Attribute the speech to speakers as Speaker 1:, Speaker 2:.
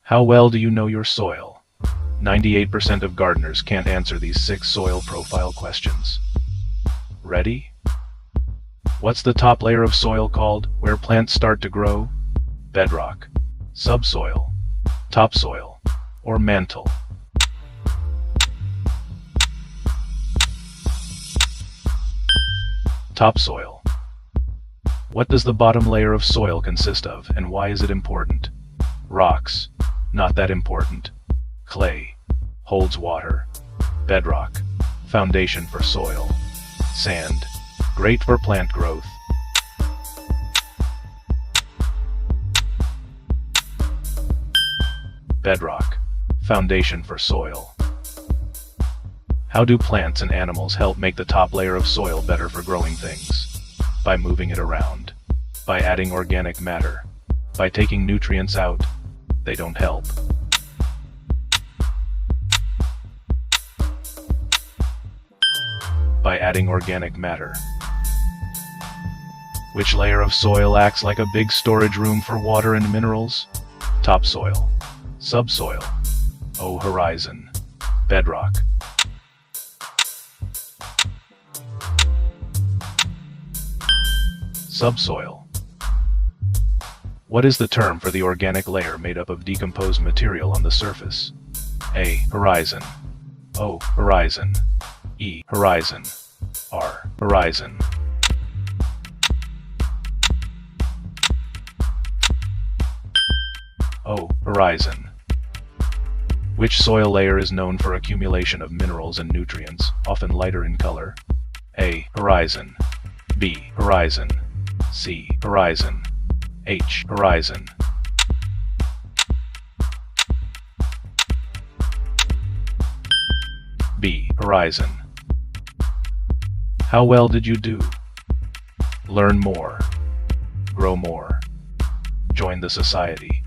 Speaker 1: How well do you know your soil? 98% of gardeners can't answer these 6 soil profile questions. Ready? What's the top layer of soil called, where plants start to grow? Bedrock, subsoil, topsoil, or mantle? Topsoil. What does the bottom layer of soil consist of, and why is it important? Rocks, not that important. Clay, holds water. Bedrock, foundation for soil. Sand, great for plant growth. Bedrock, foundation for soil. How do plants and animals help make the top layer of soil better for growing things? By moving it around. By adding organic matter. By taking nutrients out. They don't help. By adding organic matter. Which layer of soil acts like a big storage room for water and minerals? Topsoil. Subsoil. Horizon. Bedrock. Subsoil. What is the term for the organic layer made up of decomposed material on the surface? A. Horizon. O. Horizon. E. Horizon. R. Horizon. O. Horizon. Which soil layer is known for accumulation of minerals and nutrients, often lighter in color? A. Horizon. B. Horizon. C. Horizon. H. Horizon. B. Horizon. How well did you do? Learn more. Grow more. Join the society.